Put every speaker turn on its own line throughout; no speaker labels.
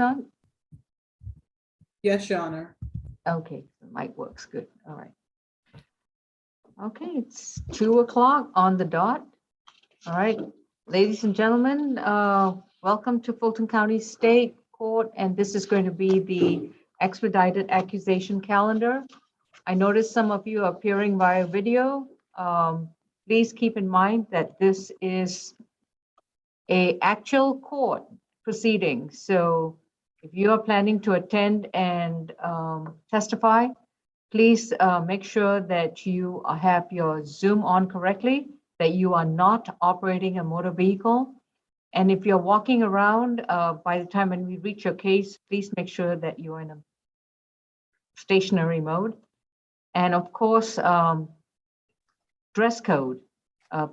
Tucson?
Yes, Your Honor.
Okay, the mic works good. All right. Okay, it's 2 o'clock on the dot. All right, ladies and gentlemen, welcome to Fulton County State Court, and this is going to be the expedited accusation calendar. I noticed some of you are appearing via video. Please keep in mind that this is an actual court proceeding. So if you are planning to attend and testify, please make sure that you have your Zoom on correctly, that you are not operating a motor vehicle. And if you're walking around, by the time when we reach your case, please make sure that you're in a stationary mode. And of course, dress code.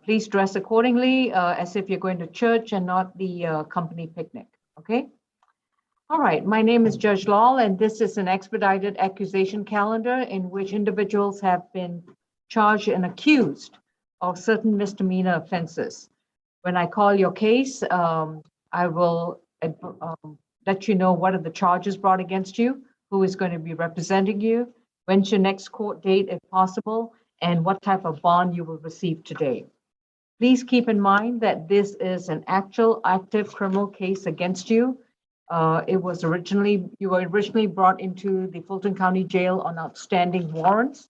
Please dress accordingly as if you're going to church and not the company picnic, okay? All right, my name is Judge Lal, and this is an expedited accusation calendar in which individuals have been charged and accused of certain misdemeanor offenses. When I call your case, I will let you know what are the charges brought against you, who is going to be representing you, when's your next court date if possible, and what type of bond you will receive today. Please keep in mind that this is an actual active criminal case against you. You were originally brought into the Fulton County Jail on outstanding warrants.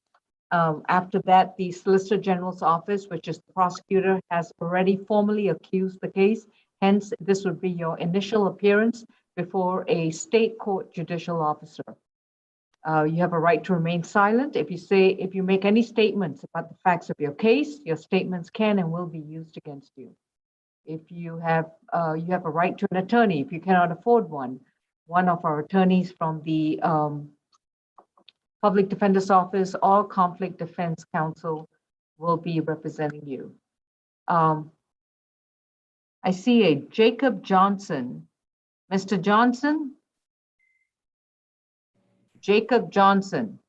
After that, the Solicitor General's office, which is the prosecutor, has already formally accused the case. Hence, this would be your initial appearance before a state court judicial officer. You have a right to remain silent. If you make any statements about the facts of your case, your statements can and will be used against you. If you have a right to an attorney. If you cannot afford one of our attorneys from the Public Defender's Office or Conflict Defense Counsel will be representing you. I see a Jacob Johnson. Mr. Johnson? Jacob Johnson.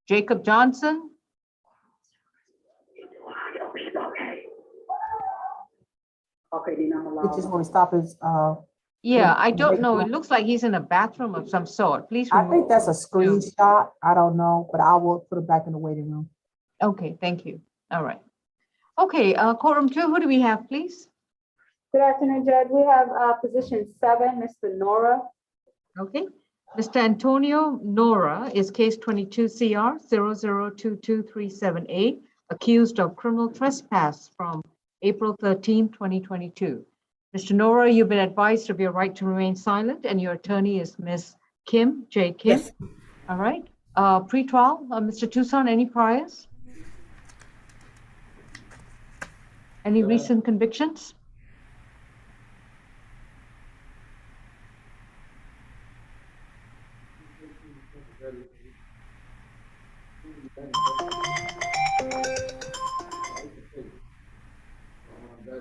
Jacob Johnson?
Okay, then I'm
We
allowed.
just want to stop his,
Yeah, I don't know. It looks like he's in a bathroom of some sort. Please
I
remove.
think that's a screenshot. I don't know, but I will put it back in the waiting room.
Okay, thank you. All right. Okay, quorum two, who do we have, please?
Good afternoon, Judge. We have position 7, Mr. Nora.
Okay. Mr. Antonio Nora is case 22 CR 0022378, accused of criminal trespass from April 13, 2022. Mr. Nora, you've been advised of your right to remain silent, and your attorney is Ms. Kim, J. Kim.
Yes.
All right. Pre-trial, Mr. Tucson, any priors? Any recent convictions?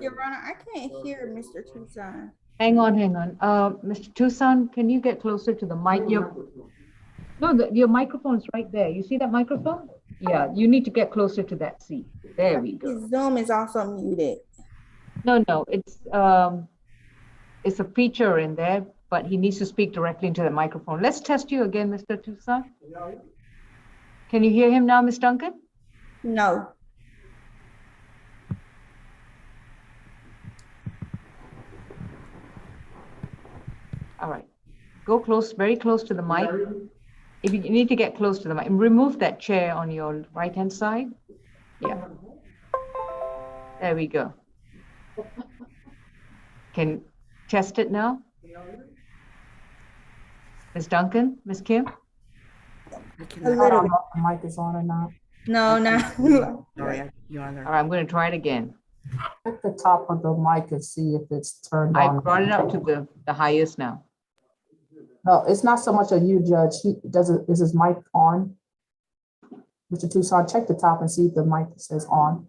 Your Honor, I can't hear Mr. Tucson.
Hang on. Mr. Tucson, can you get closer to the mic? Your microphone's right there. You see that microphone? Yeah, you need to get closer to that seat. There we go.
His Zoom is also muted.
No, it's a feature in there, but he needs to speak directly into the microphone. Let's test you again, Mr. Tucson. Can you hear him now, Ms. Duncan?
No.
All right. Go close, very close to the mic. If you need to get close to the mic, remove that chair on your right-hand side. Yeah. There we go. Can test it now? Ms. Duncan, Ms. Kim?
A
I
little
don't
bit.
know if the mic is on or not.
No, no.
Sorry, Your Honor.
All right, I'm going to try it again.
Check the top of the mic and see if it's turned
I
on.
brought it up to the highest now.
No, it's not so much on you, Judge. Is his mic on? Mr. Tucson, check the top and see if the mic says on.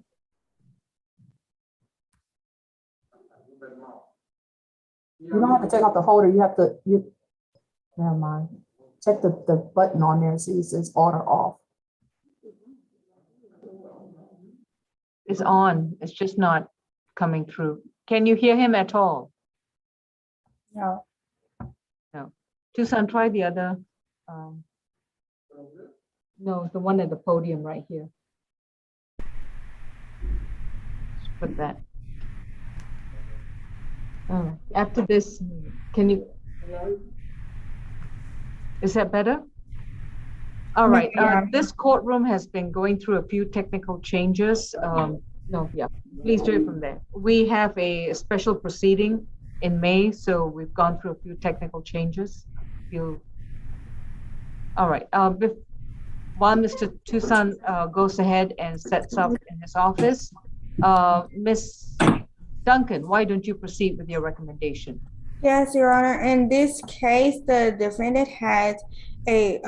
You don't have to take off the holder. Never mind. Check the button on there and see if it says on or off.
is on. It's just not coming through. Can you hear him at all?
No.
No. Tucson, try the other. No, the one at the podium right here. Just put that. After this, can you? Is that better? All right. This courtroom has been going through a few technical changes. No, yeah, please do it from there. We have a special proceeding in May, so we've gone through a few technical changes. All right. While Mr. Tucson goes ahead and sets up in his office, Ms. Duncan, why don't you proceed with your recommendation?
Yes, Your Honor. In this case, the defendant has a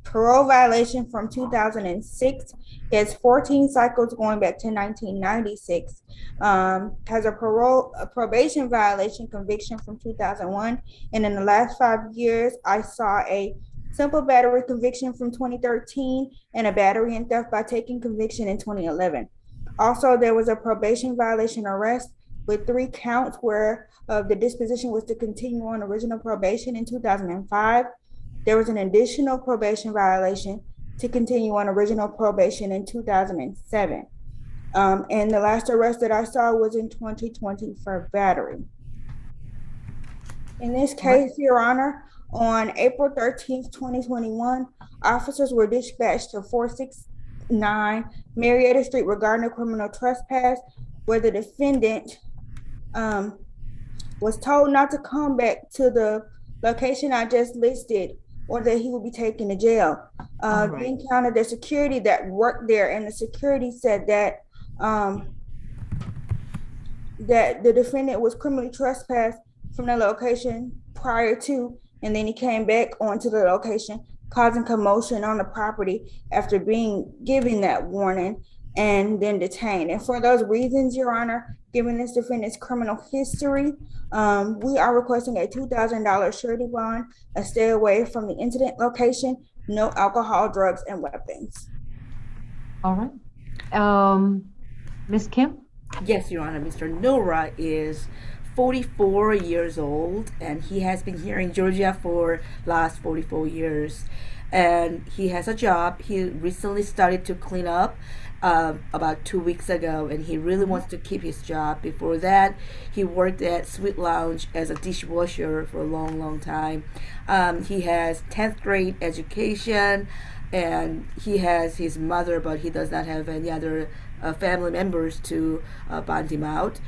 parole violation from 2006. He has 14 cycles going back to 1996. Has a probation violation conviction from 2001. And in the last 5 years, I saw a simple battery conviction from 2013 and a battery and theft by taking conviction in 2011. Also, there was a probation violation arrest with 3 counts where the disposition was to continue on original probation in 2005. There was an additional probation violation to continue on original probation in 2007. And the last arrest that I saw was in 2020 for battery. In this case, Your Honor, on April 13th, 2021, officers were dispatched to 469 Marietta Street regarding a criminal trespass where the defendant was told not to come back to the location I just listed or that he would be taken to jail. They encountered the security that worked there, and the security said that that the defendant was criminally trespassed from the location prior to, and then he came back onto the location, causing commotion on the property after being given that warning and then detained. And for those reasons, Your Honor, given this defendant's criminal history, we are requesting a $2,000 surety bond, a stay away from the incident location, no alcohol, drugs, and weapons.
All right. Ms. Kim?
Yes, Your Honor. Mr. Nora is 44 years old, and he has been here in Georgia for last 44 years. And he has a job. He recently started to clean up about 2 weeks ago, and he really wants to keep his job. Before that, he worked at Sweet Lounge as a dishwasher for a long, long time. He has 10th grade education, and he has his mother, but he does not have any other family members to bond him out.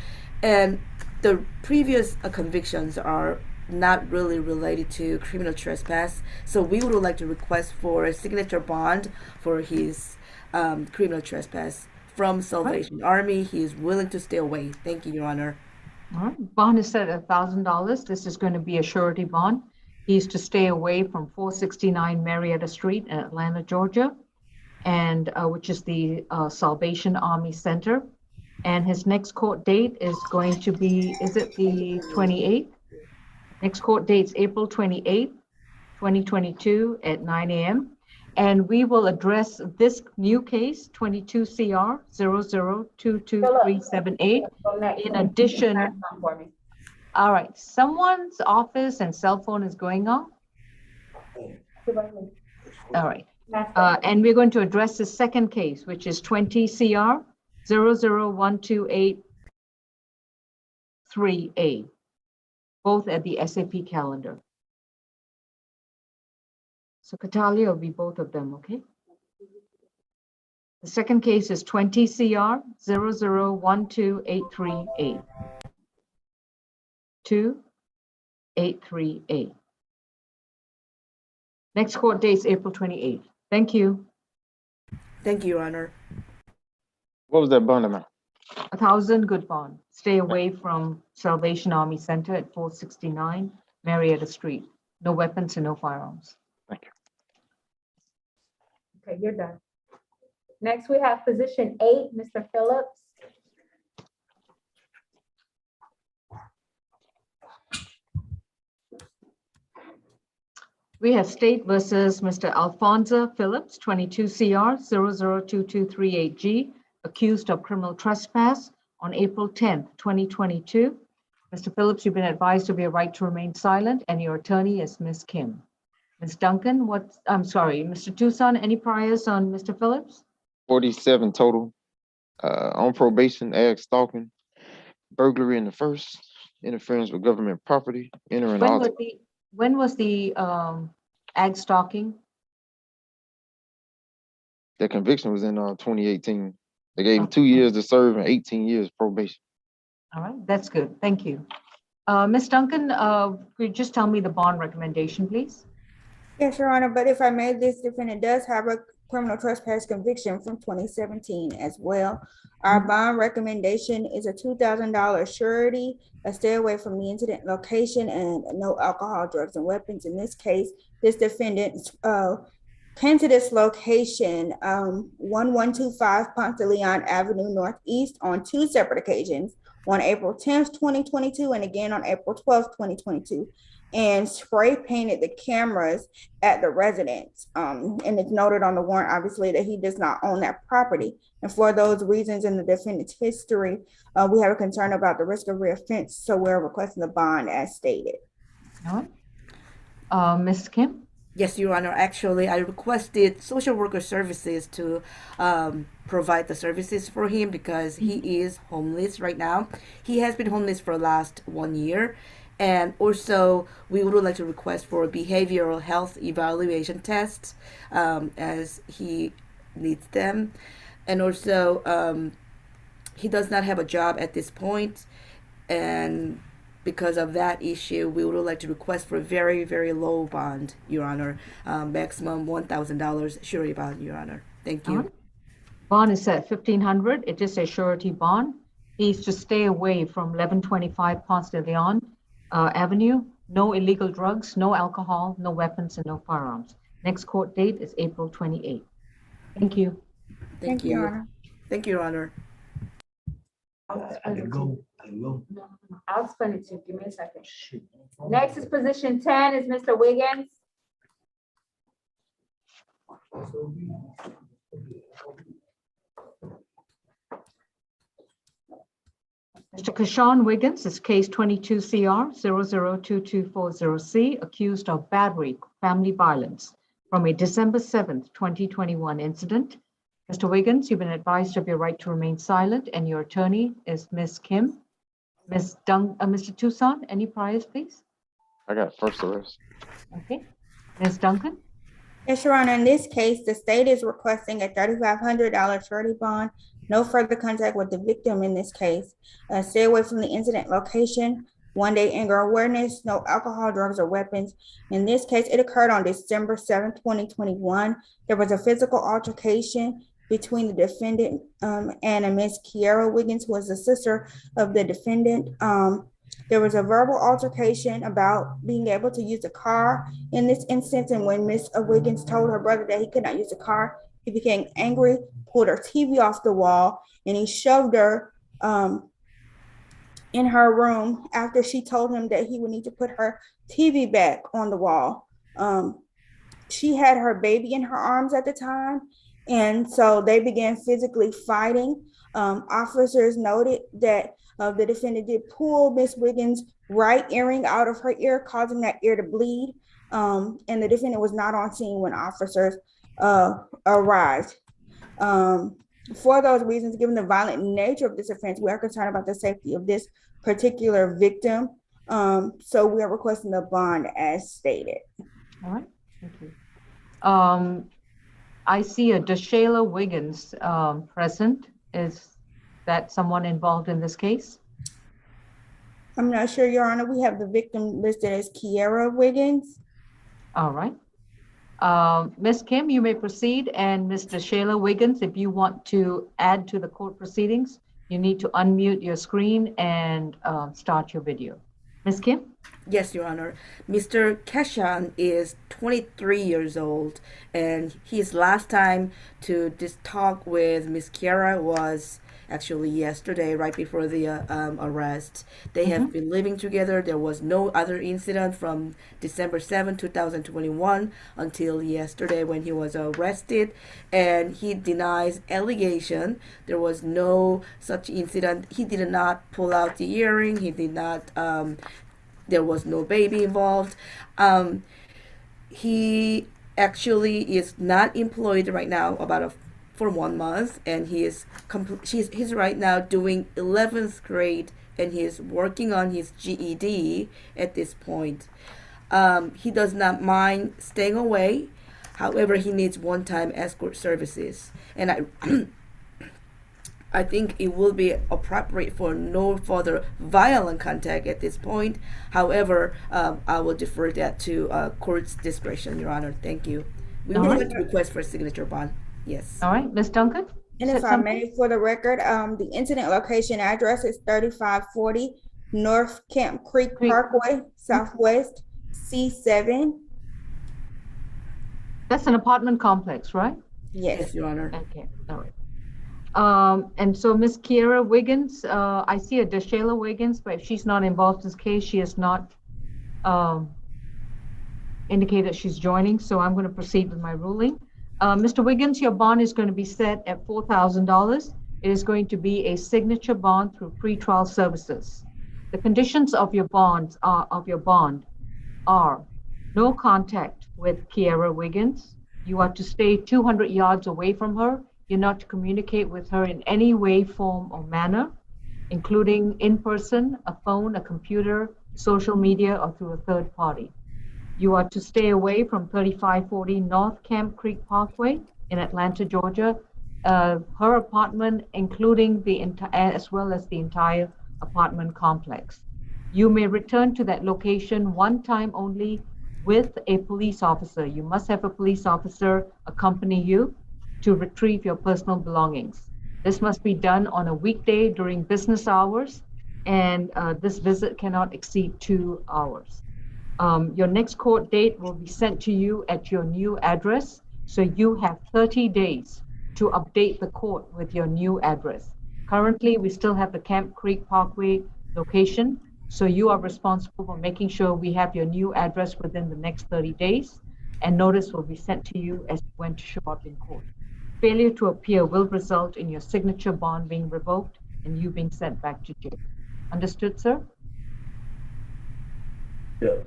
And the previous convictions are not really related to criminal trespass, so we would like to request for a signature bond for his criminal trespass from Salvation Army. He is willing to stay away. Thank you, Your Honor.
All right. Bond is set at $1,000. This is going to be a surety bond. He's to stay away from 469 Marietta Street in Atlanta, Georgia, and which is the Salvation Army Center. And his next court date is going to be, is it the 28th? Next court date's April 28th, 2022 at 9 a.m. And we will address this new case, 22 CR 0022378. In addition, all right, someone's office and cell phone is going off. All right. And we're going to address the second case, which is 20 CR 0012838A, both at the SAP calendar. So Catalia will be both of them, okay? The second case is 20 CR 0012838. 283A. Next court date is April 28th. Thank you.
Thank you, Your Honor.
What was that bond amount?
1,000 good bond. Stay away from Salvation Army Center at 469 Marietta Street. No weapons and no firearms.
Thank you.
Okay, you're done. Next, we have position 8, Mr. Phillips.
We have State versus Mr. Alfonso Phillips, 22 CR 002238G, accused of criminal trespass on April 10th, 2022. Mr. Phillips, you've been advised of your right to remain silent, and your attorney is Ms. Kim. Ms. Duncan, Mr. Tucson, any priors on Mr. Phillips?
47 total. On probation, ag stalking, burglary in the first, interference with government property, entering
When was the ag stalking?
The conviction was in 2018. They gave him
Okay.
2 years to serve and 18 years probation.
All right, that's good. Thank you. Ms. Duncan, could you just tell me the bond recommendation, please?
Yes, Your Honor, but if I may, this defendant does have a criminal trespass conviction from 2017 as well. Our bond recommendation is a $2,000 surety, a stay away from the incident location, and no alcohol, drugs, and weapons. In this case, this defendant came to this location, 1125 Ponce de Leon Avenue Northeast, on 2 separate occasions, on April 10th, 2022, and again on April 12th, 2022, and spray painted the cameras at the residence. And it's noted on the warrant, obviously, that he does not own that property. And for those reasons in the defendant's history, we have a concern about the risk of reoffense, so we're requesting the bond as stated.
All right. Ms. Kim?
Yes, Your Honor. Actually, I requested social worker services to provide the services for him because he is homeless right now. He has been homeless for the last 1 year. And also, we would like to request for behavioral health evaluation tests as he needs them. And also, he does not have a job at this point, and because of that issue, we would like to request for a very, very low bond, Your Honor, maximum $1,000 surety bond, Your Honor. Thank you.
All right. Bond is set $1,500. It is a surety bond. He's to stay away from 1125 Ponce de Leon Avenue. No illegal drugs, no alcohol, no weapons, and no firearms. Next court date is April 28th. Thank you.
Thank you.
Your Honor.
Thank you, Your Honor.
I'll explain it to you. Give me a second. Next is position 10 is Mr. Wiggins.
Mr. Kashawn Wiggins is case 22 CR 002240C, accused of battery, family violence from a December 7th, 2021 incident. Mr. Wiggins, you've been advised of your right to remain silent, and your attorney is Ms. Kim. Mr. Tucson, any priors, please?
I got first arrest.
Okay. Ms. Duncan?
Yes, Your Honor, in this case, the state is requesting a $3,500 surety bond, no further contact with the victim in this case, stay away from the incident location, 1-day anger awareness, no alcohol, drugs, or weapons. In this case, it occurred on December 7th, 2021. There was a physical altercation between the defendant and a Miss Kiera Wiggins, who was the sister of the defendant. There was a verbal altercation about being able to use a car in this instance, and when Miss Wiggins told her brother that he could not use the car, he became angry, pulled her TV off the wall, and he shoved her in her room after she told him that he would need to put her TV back on the wall. She had her baby in her arms at the time, and so they began physically fighting. Officers noted that the defendant did pull Miss Wiggins' right earring out of her ear, causing that ear to bleed. And the defendant was not on scene when officers arrived. For those reasons, given the violent nature of this offense, we are concerned about the safety of this particular victim. So we are requesting the bond as stated.
All right, thank you. I see a Deshayla Wiggins present. Is that someone involved in this case?
I'm not sure, Your Honor. We have the victim listed as Kiera Wiggins.
All right. Ms. Kim, you may proceed, and Ms. Deshayla Wiggins, if you want to add to the court proceedings, you need to unmute your screen and start your video. Ms. Kim?
Yes, Your Honor. Mr. Keshan is 23 years old, and his last time to just talk with Miss Kiera was actually yesterday, right before the arrest. They have been living together. There was no other incident from December 7, 2021 until yesterday when he was arrested, and he denies allegation. There was no such incident. He did not pull out the earring. He did not, there was no baby involved. He actually is not employed right now for 1 month, and he's right now doing 11th grade, and he's working on his GED at this point. He does not mind staying away. However, he needs one-time escort services, and I think it will be appropriate for no further violent contact at this point. However, I will defer that to court's discretion, Your Honor. Thank you. We
All
would
right.
like to request for a signature bond. Yes.
All right, Ms. Duncan?
And
Said
if I
something?
may, for the record, the incident location address is 3540 North Camp Creek
Creek.
Parkway, Southwest, C7.
That's an apartment complex, right?
Yes.
Yes, Your Honor.
Okay, all right. And so Ms. Kiera Wiggins, I see a Deshayla Wiggins, but if she's not involved in this case, she has not indicated she's joining, so I'm going to proceed with my ruling. Mr. Wiggins, your bond is going to be set at $4,000. It is going to be a signature bond through pretrial services. The conditions of your bond are no contact with Kiera Wiggins. You are to stay 200 yards away from her. You're not to communicate with her in any way, form, or manner, including in person, a phone, a computer, social media, or through a third party. You are to stay away from 3540 North Camp Creek Parkway in Atlanta, Georgia. Her apartment, including as well as the entire apartment complex. You may return to that location one time only with a police officer. You must have a police officer accompany you to retrieve your personal belongings. This must be done on a weekday during business hours, and this visit cannot exceed 2 hours. Your next court date will be sent to you at your new address, so you have 30 days to update the court with your new address. Currently, we still have the Camp Creek Parkway location, so you are responsible for making sure we have your new address within the next 30 days, and notice will be sent to you as when to show up in court. Failure to appear will result in your signature bond being revoked and you being sent back to jail. Understood, sir?
Yes.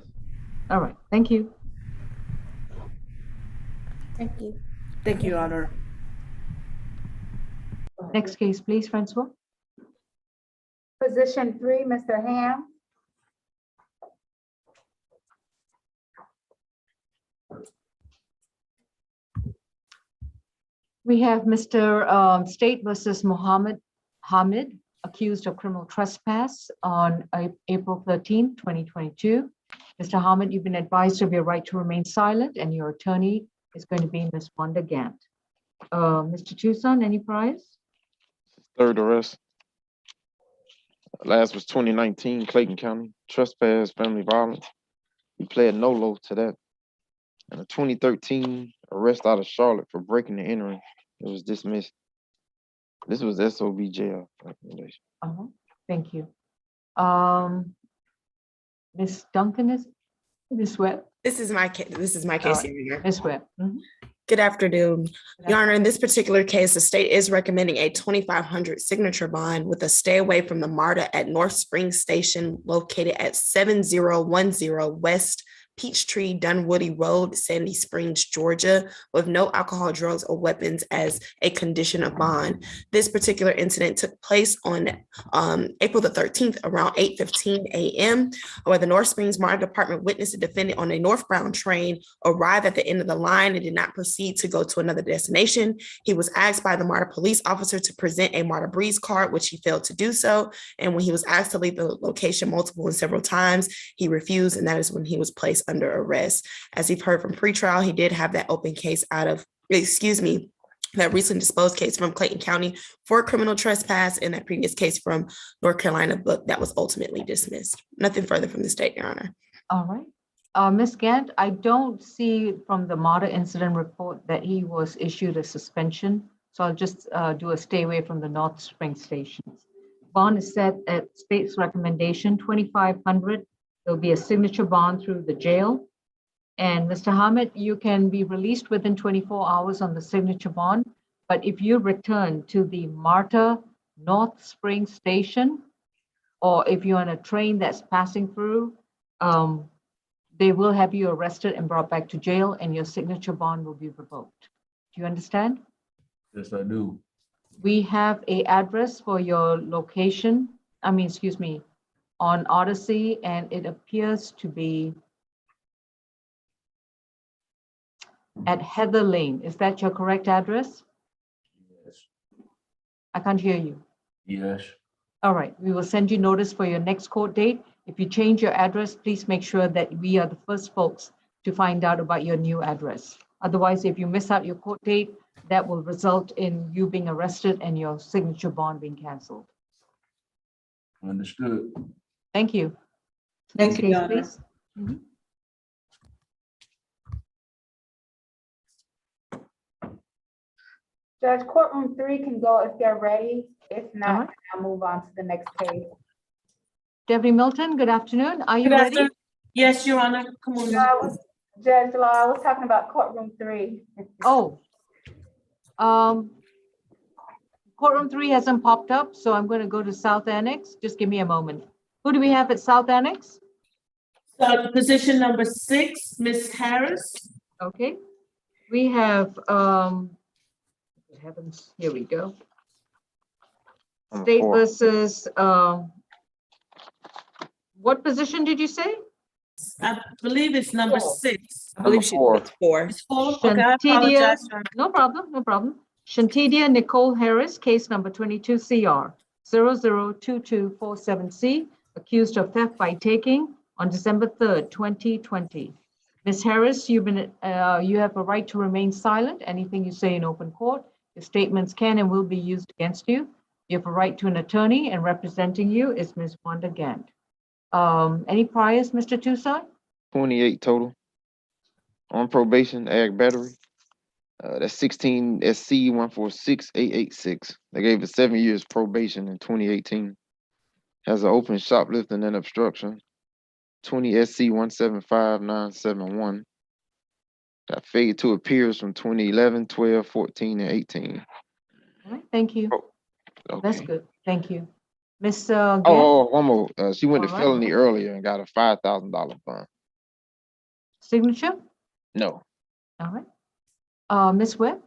All right, thank you.
Thank you.
Thank you, Your Honor.
Next case, please, Francois.
Position 3, Mr. Ham.
We have Mr. State versus Mohammed Hamid, accused of criminal trespass on April 13, 2022. Mr. Hamid, you've been advised of your right to remain silent, and your attorney is going to be Ms. Wanda Gant. Mr. Tucson, any priors?
Third arrest. Last was 2019, Clayton County, trespass, family violence. He pled no to that. And a 2013 arrest out of Charlotte for breaking and entering. It was dismissed. This was SOB jail recommendation.
Thank you. Ms. Duncan is Ms. Webb.
This is my case. Your Honor.
Ms. Webb.
Good afternoon, Your Honor. In this particular case, the state is recommending a 2,500 signature bond with a stay away from the MARTA at North Springs Station, located at 7010 West Peachtree Dunwoody Road, Sandy Springs, Georgia, with no alcohol, drugs, or weapons as a condition of bond. This particular incident took place on April the 13th around 8:15 a.m., where the North Springs MARTA Department witnessed a defendant on a northbound train arrive at the end of the line and did not proceed to go to another destination. He was asked by the MARTA police officer to present a MARTA Breeze card, which he failed to do so. And when he was asked to leave the location multiple and several times, he refused, and that is when he was placed under arrest. As you've heard from pretrial, he did have that open case that recently disposed case from Clayton County for criminal trespass, and that previous case from North Carolina, but that was ultimately dismissed. Nothing further from the state, Your Honor.
All right. Ms. Gant, I don't see from the MARTA incident report that he was issued a suspension So I'll just do a stay away from the North Spring stations. Bond is set at state's recommendation, 2,500. There'll be a signature bond through the jail. And Mr. Hamid, you can be released within 24 hours on the signature bond. But if you return to the MARTA North Spring station, or if you're on a train that's passing through, they will have you arrested and brought back to jail, and your signature bond will be revoked. Do you understand?
Yes, I do.
We have an address for your location, on Odyssey, and it appears to be at Heather Lane. Is that your correct address?
Yes.
I can't hear you.
Yes.
All right, we will send you notice for your next court date. If you change your address, please make sure that we are the first folks to find out about your new address. Otherwise, if you miss out your court date, that will result in you being arrested and your signature bond being canceled.
Understood.
Thank you.
Thank
Next
you,
case,
Your Honor.
please. Mhm.
Judge, courtroom 3 can go if they're ready. If
All
not,
right.
I'll move on to the next case.
Deputy Milton, good afternoon. Are you
Good
ready?
afternoon. Yes, Your Honor, come on.
Judge Law, I was talking about courtroom 3.
Oh. Courtroom 3 hasn't popped up, so I'm going to go to South Annex. Just give me a moment. Who do we have at South Annex?
So position number 6, Ms. Harris.
Okay. We have, good heavens, here we go.
Number
State
4.
versus, what position did you say?
I believe it's number 6.
I believe
Number 4.
it's 4.
It's 4. Okay, I
Shantidia,
apologize. Your Honor.
no problem, no problem. Shantidia Nicole Harris, case number 22 CR 002247C, accused of theft by taking on December 3rd, 2020. Ms. Harris, you have a right to remain silent. Anything you say in open court, your statements can and will be used against you. You have a right to an attorney, and representing you is Ms. Wanda Gant. Any priors, Mr. Tucson?
28 total. On probation, ag battery. That's 16 SC 146886. They gave it 7 years probation in 2018. Has an open shoplifting and obstruction. 20 SC 175971. Got failure to appears from 2011, 12, 14, and 18.
All right, thank you.
Okay.
That's good. Thank you. Ms. Gant?
One more. She went to
All right.
felony earlier and got a $5,000 fine.
Signature?
No.
All right. Ms. Webb?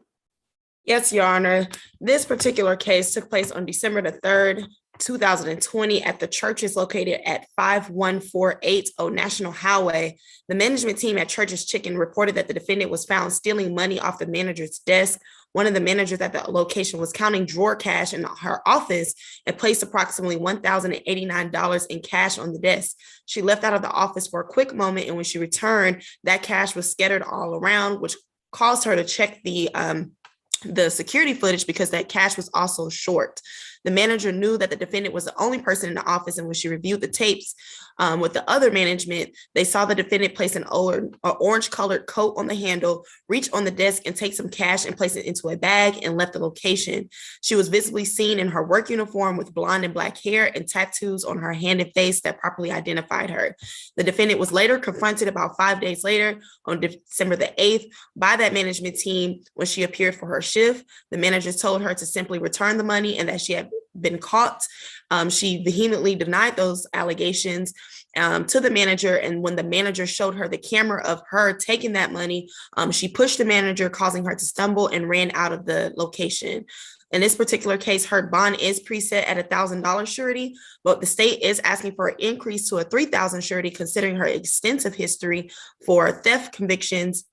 Yes, Your Honor. This particular case took place on December the 3rd, 2020 at the churches located at 51480 National Highway. The management team at Church's Chicken reported that the defendant was found stealing money off the manager's desk. One of the managers at the location was counting drawer cash in her office and placed approximately $1,089 in cash on the desk. She left out of the office for a quick moment, and when she returned, that cash was scattered all around, which caused her to check the security footage because that cash was also short. The manager knew that the defendant was the only person in the office, and when she reviewed the tapes with the other management, they saw the defendant place an orange-colored coat on the handle, reach on the desk and take some cash and place it into a bag and left the location. She was visibly seen in her work uniform with blonde and black hair and tattoos on her hand and face that properly identified her. The defendant was later confronted about 5 days later on December the 8th by that management team when she appeared for her shift. The manager told her to simply return the money and that she had been caught. She vehemently denied those allegations to the manager. And when the manager showed her the camera of her taking that money, she pushed the manager, causing her to stumble and ran out of the location. In this particular case, her bond is preset at $1,000 surety, but the state is asking for an increase to a $3,000 surety, considering her extensive history for theft convictions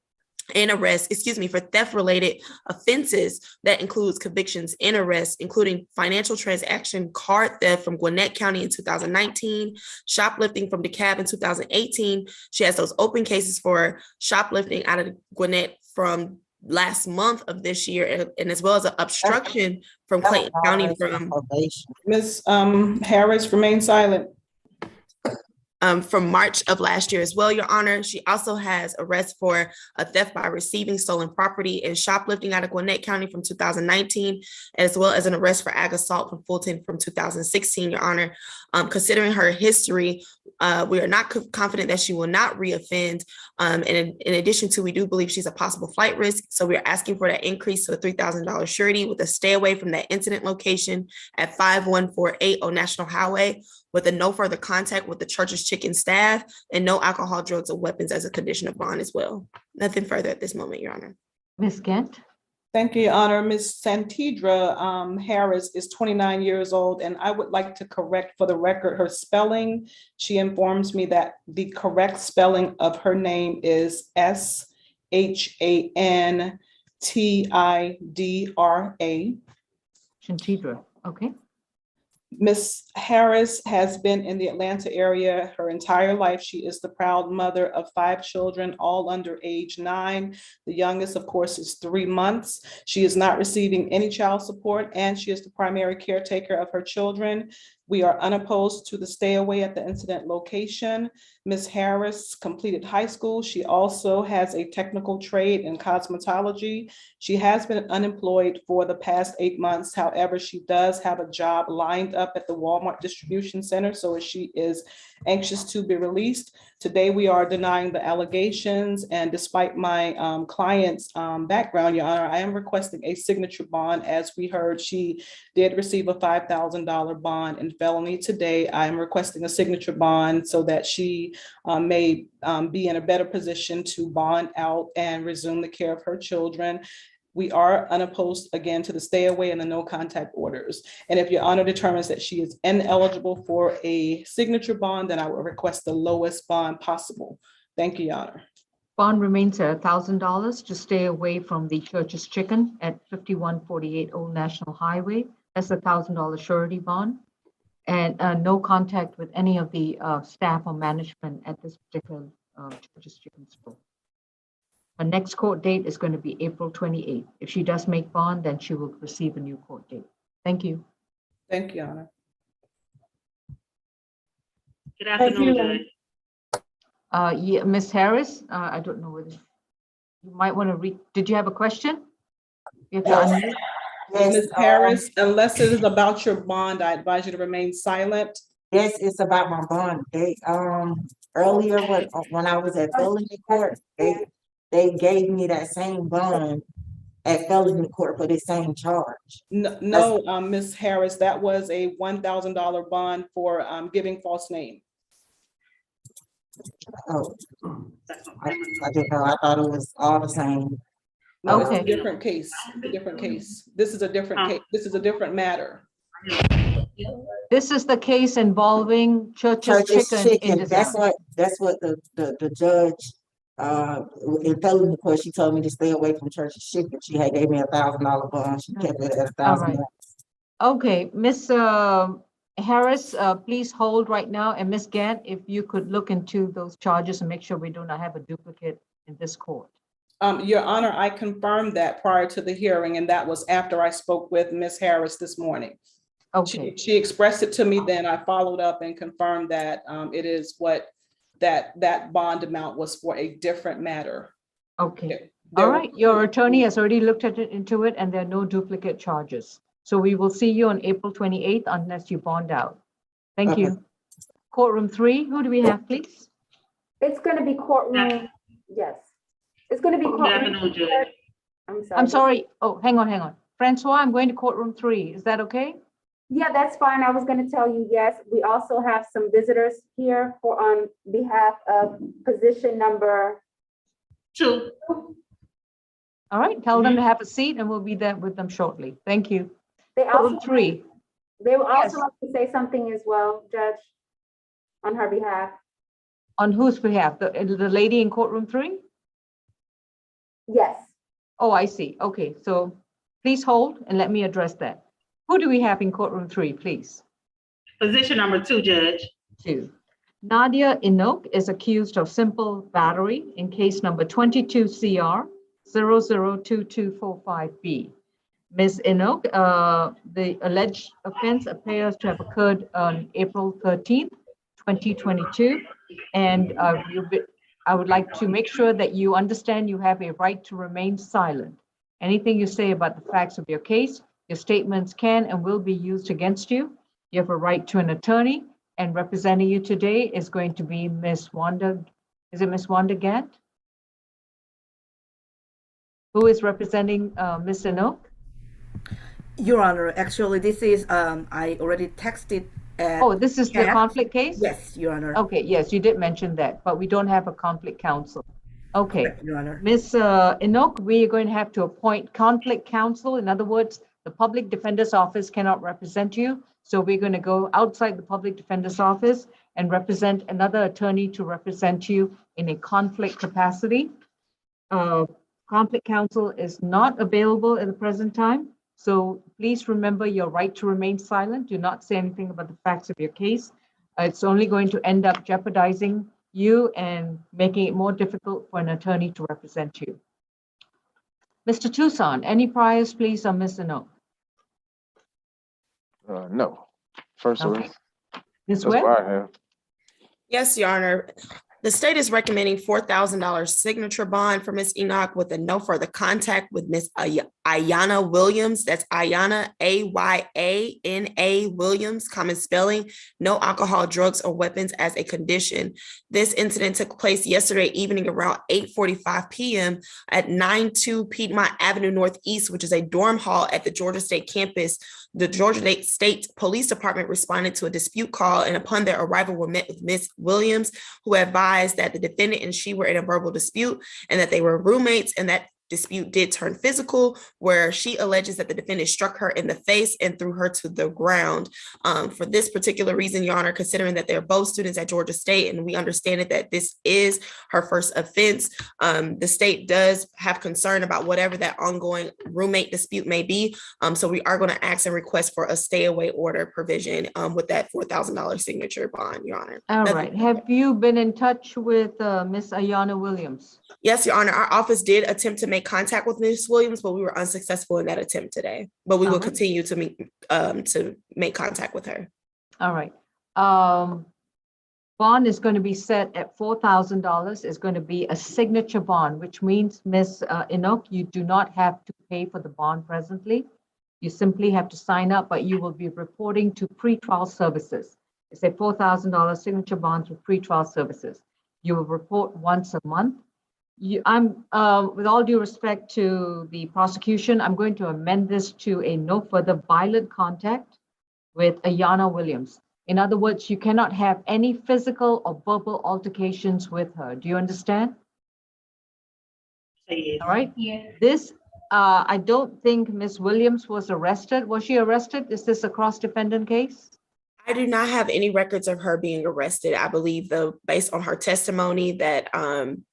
and arrests, for theft-related offenses that includes convictions and arrests, including financial transaction card theft from Gwinnett County in 2019, shoplifting from DeKalb in 2018. She has those open cases for shoplifting out of Gwinnett from last month of this year, and as well as an obstruction from Clayton County from
Ms. Harris, remain silent.
from March of last year as well, Your Honor. She also has arrest for a theft by receiving stolen property and shoplifting out of Gwinnett County from 2019, as well as an arrest for ag assault from Fulton from 2016, Your Honor. Considering her history, we are not confident that she will not reoffend. And in addition to, we do believe she's a possible flight risk. So we're asking for that increase to a $3,000 surety with a stay away from that incident location at 5148 Old National Highway, with a no further contact with the Church's Chicken staff and no alcohol, drugs, or weapons as a condition of bond as well. Nothing further at this moment, Your Honor.
Ms. Gant?
Thank you, Your Honor. Ms. Santidra Harris is 29 years old, and I would like to correct for the record her spelling. She informs me that the correct spelling of her name is ShanTidra.
Shantidra, okay.
Ms. Harris has been in the Atlanta area her entire life. She is the proud mother of 5 children, all under age 9. The youngest, of course, is 3 months. She is not receiving any child support, and she is the primary caretaker of her children. We are unopposed to the stay away at the incident location. Ms. Harris completed high school. She also has a technical trade in cosmetology. She has been unemployed for the past 8 months. However, she does have a job lined up at the Walmart distribution center, so she is anxious to be released. Today, we are denying the allegations, and despite my client's background, Your Honor, I am requesting a signature bond. As we heard, she did receive a $5,000 bond in felony. Today, I am requesting a signature bond so that she may be in a better position to bond out and resume the care of her children. We are unopposed, again, to the stay away and the no contact orders. And if Your Honor determines that she is ineligible for a signature bond, then I will request the lowest bond possible. Thank you, Your Honor.
Bond remains at $1,000 to stay away from the Church's Chicken at 5148 Old National Highway. That's a $1,000 surety bond. And no contact with any of the staff or management at this particular Church's Chicken store. Her next court date is going to be April 28th. If she does make bond, then she will receive a new court date. Thank you.
Thank you, Your Honor.
Good afternoon, Judge.
Yeah, Ms. Harris, I don't know whether you might want to read. Did you have a question? You have to unmute.
Ms. Harris, unless it is about your bond, I advise you to remain silent.
Yes, it's about my bond. They earlier when I was at felony court, they gave me that same bond at felony court for the same charge.
No, Ms. Harris, that was a $1,000 bond for giving false name.
Oh, I didn't know. I thought it was all the same.
No,
Okay.
it's a different case. A different case. This is a different case. This is a different matter.
This is the case involving Church's Chicken. In
That's what the judge in felony court, she told me to stay away from Church's Chicken. She had gave me $1,000 bond. She kept it at $1,000.
Okay, Ms. Harris, please hold right now. And Ms. Gant, if you could look into those charges and make sure we do not have a duplicate in this court.
Your Honor, I confirmed that prior to the hearing, and that was after I spoke with Ms. Harris this morning.
Okay.
She expressed it to me, then I followed up and confirmed that it is what that bond amount was for a different matter.
Okay. All right. Your attorney has already looked into it, and there are no duplicate charges. So we will see you on April 28th unless you bond out. Thank you. Courtroom 3, who do we have, please?
It's going to be courtroom, yes. It's going to be
Good
courtroom.
afternoon, Judge.
I'm sorry.
Oh, hang on. Francois, I'm going to courtroom 3. Is that okay?
Yeah, that's fine. I was going to tell you, yes. We also have some visitors here for on behalf of position number
2.
All right. Tell them to have a seat and we'll be there with them shortly. Thank you.
They
Courtroom
also
3.
They will also
Yes.
like to say something as well, Judge, on her behalf.
On whose behalf? The lady in courtroom 3?
Yes.
Oh, I see. Okay. So please hold and let me address that. Who do we have in courtroom 3, please?
Position number 2, Judge.
2. Nadia Inok is accused of simple battery in case number 22 CR 002245B. Ms. Inok, the alleged offense appears to have occurred on April 13th, 2022. And I would like to make sure that you understand you have a right to remain silent. Anything you say about the facts of your case, your statements can and will be used against you. You have a right to an attorney, and representing you today is going to be Ms. Wanda. Is it Ms. Wanda Gant? Who is representing Ms. Enoch?
Your Honor, actually, this is, I already texted.
Oh, this is the
chat.
conflict case?
Yes, Your Honor.
Okay, yes, you did mention that, but we don't have a conflict counsel. Okay,
Correct, Your Honor.
Ms. Enoch, we are going to have to appoint conflict counsel. In other words, the public defender's office cannot represent you. So we're going to go outside the public defender's office and represent another attorney to represent you in a conflict capacity. Conflict counsel is not available at the present time. So please remember your right to remain silent. Do not say anything about the facts of your case. It's only going to end up jeopardizing you and making it more difficult for an attorney to represent you. Mr. Tucson, any priors, please, on Ms. Enoch?
No. First
Okay.
arrest.
Ms.
That's
Webb?
what I have.
Yes, Your Honor. The state is recommending $4,000 signature bond for Ms. Enoch with a no further contact with Ms. Ayana Williams. That's Ayana, A-Y-A-N-A Williams, common spelling, no alcohol, drugs, or weapons as a condition. This incident took place yesterday evening around 8:45 p.m. at 92 Piedmont Avenue Northeast, which is a dorm hall at the Georgia State campus. The Georgia State Police Department responded to a dispute call, and upon their arrival were met with Ms. Williams, who advised that the defendant and she were in a verbal dispute and that they were roommates, and that dispute did turn physical, where she alleges that the defendant struck her in the face and threw her to the ground. For this particular reason, Your Honor, considering that they're both students at Georgia State and we understand that this is her first offense, the state does have concern about whatever that ongoing roommate dispute may be. So we are going to ask and request for a stay away order provision with that $4,000 signature bond, Your Honor.
All right. Have you been in touch with Ms. Ayana Williams?
Yes, Your Honor. Our office did attempt to make contact with Ms. Williams, but we were unsuccessful in that attempt today. But we will continue to make contact with her.
All right. Bond is going to be set at $4,000. It's going to be a signature bond, which means, Ms. Enoch, you do not have to pay for the bond presently. You simply have to sign up, but you will be reporting to pretrial services. It's a $4,000 signature bonds with pretrial services. You will report once a month. With all due respect to the prosecution, I'm going to amend this to a no further violent contact with Ayana Williams. In other words, you cannot have any physical or verbal altercations with her. Do you understand? All right.
Yeah.
This, I don't think Ms. Williams was arrested. Was she arrested? Is this a cross-defendant case?
I do not have any records of her being arrested. I believe, based on her testimony, that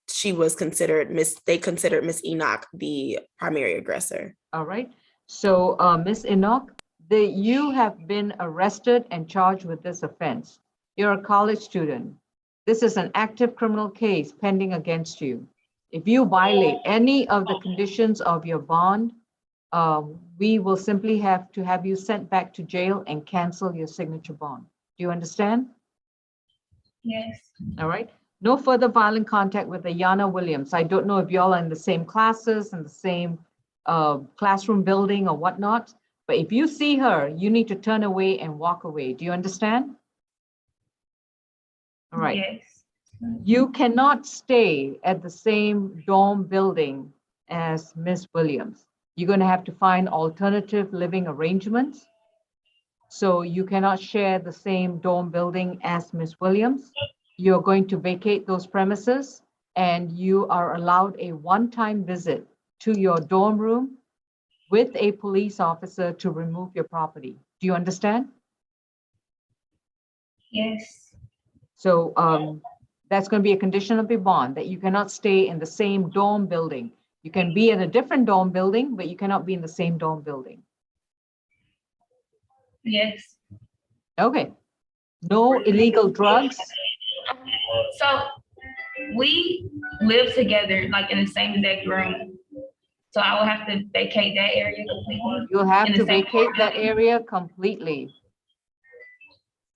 she was considered they considered Ms. Enoch the primary aggressor.
All right. So Ms. Enoch, you have been arrested and charged with this offense. You're a college student. This is an active criminal case pending against you. If you violate any of the conditions of your bond, we will simply have to have you sent back to jail and cancel your signature bond. Do you understand?
Yes.
All right. No further violent contact with Ayana Williams. I don't know if y'all are in the same classes, in the same classroom building or whatnot, but if you see her, you need to turn away and walk away. Do you understand? All right.
Yes.
You cannot stay at the same dorm building as Ms. Williams. You're going to have to find alternative living arrangements. So you cannot share the same dorm building as Ms. Williams. You're going to vacate those premises, and you are allowed a one-time visit to your dorm room with a police officer to remove your property. Do you understand?
Yes.
So that's going to be a condition of your bond, that you cannot stay in the same dorm building. You can be in a different dorm building, but you cannot be in the same dorm building.
Yes.
Okay. No illegal drugs.
So we live together, like in the same exact room. So I will have to vacate that area completely.
You'll have
In the
to
same
vacate that
building?
area completely.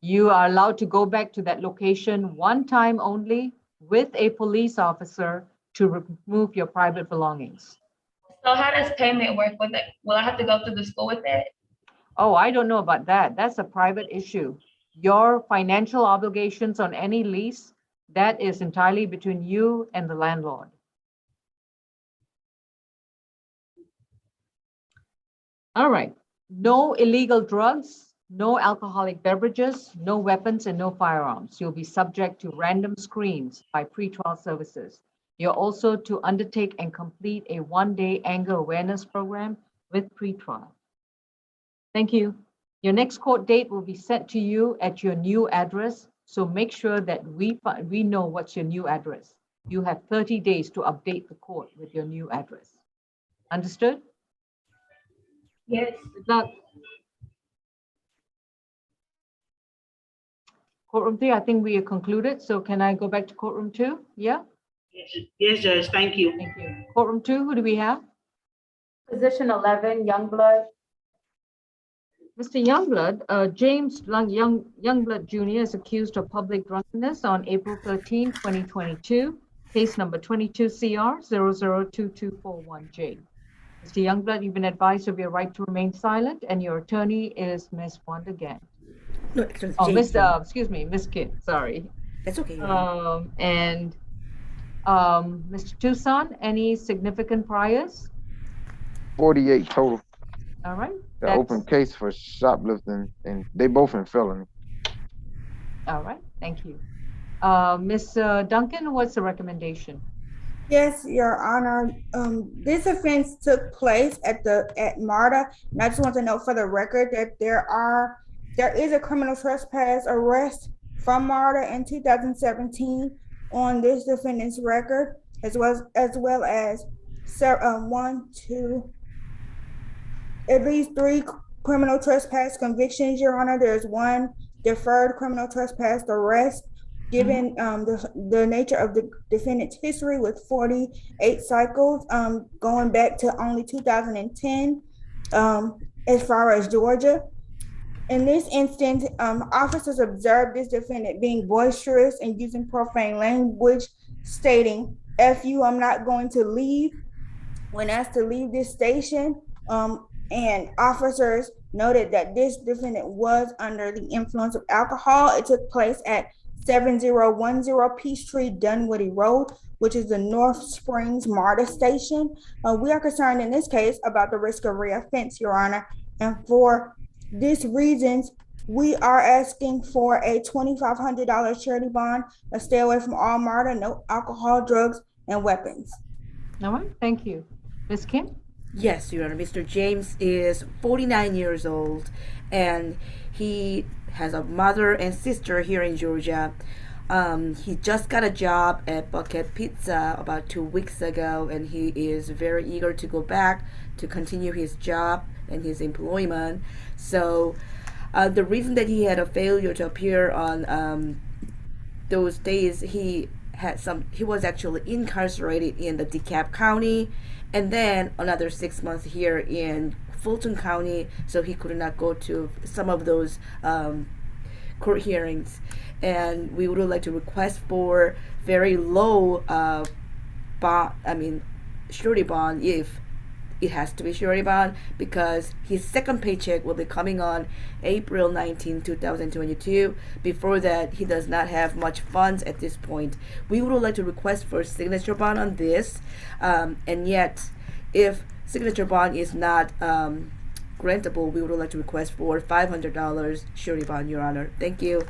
You are allowed to go back to that location one time only with a police officer to remove your private belongings.
So how does payment work with it? Will I have to go through the school with that?
Oh, I don't know about that. That's a private issue. Your financial obligations on any lease, that is entirely between you and the landlord. All right. No illegal drugs, no alcoholic beverages, no weapons, and no firearms. You'll be subject to random screens by pretrial services. You're also to undertake and complete a one-day anger awareness program with pretrial. Thank you. Your next court date will be sent to you at your new address, so make sure that we know what's your new address. You have 30 days to update the court with your new address. Understood?
Yes.
Good luck. Courtroom 3, I think we are concluded, so can I go back to courtroom 2? Yeah?
Yes, Judge, thank you.
Thank you. Courtroom 2, who do we have?
Position 11, Youngblood.
Mr. Youngblood, James Youngblood Jr. is accused of public drunkenness on April 13, 2022, case number 22 CR 002241J. Mr. Youngblood, you've been advised of your right to remain silent, and your attorney is Ms. Wanda Gann.
No, it's
Oh,
James.
excuse me, Ms. Kim, sorry.
That's okay. Your Honor.
And Mr. Tucson, any significant priors?
48 total.
All right.
The open case for shoplifting, and they both in felony.
All right, thank you. Ms. Duncan, what's the recommendation?
Yes, Your Honor. This offense took place at MARTA, and I just want to note for the record that there is a criminal trespass arrest from MARTA in 2017 on this defendant's record, as well as at least 3 criminal trespass convictions, Your Honor. There's 1 deferred criminal trespass arrest, given the nature of the defendant's history with 48 cycles, going back to only 2010, as far as Georgia. In this instance, officers observed this defendant being boisterous and using profane language, stating, "F you, I'm not going to leave," when asked to leave this station. And officers noted that this defendant was under the influence of alcohol. It took place at 7010 Peachtree Dunwoody Road, which is the North Springs MARTA station. We are concerned in this case about the risk of reoffense, Your Honor. And for these reasons, we are asking for a $2,500 charity bond, a stay away from all MARTA, no alcohol, drugs, and weapons.
All right, thank you. Ms. Kim?
Yes, Your Honor. Mr. James is 49 years old, and he has a mother and sister here in Georgia. He just got a job at Bucket Pizza about 2 weeks ago, and he is very eager to go back to continue his job and his employment. So the reason that he had a failure to appear on those days, he was actually incarcerated in the DeKalb County, and then another 6 months here in Fulton County, so he could not go to some of those court hearings. And we would like to request for very low surety bond, if it has to be surety bond, because his second paycheck will be coming on April 19, 2022. Before that, he does not have much funds at this point. We would like to request for signature bond on this, and yet if signature bond is not grantable, we would like to request for $500 surety bond, Your Honor. Thank you.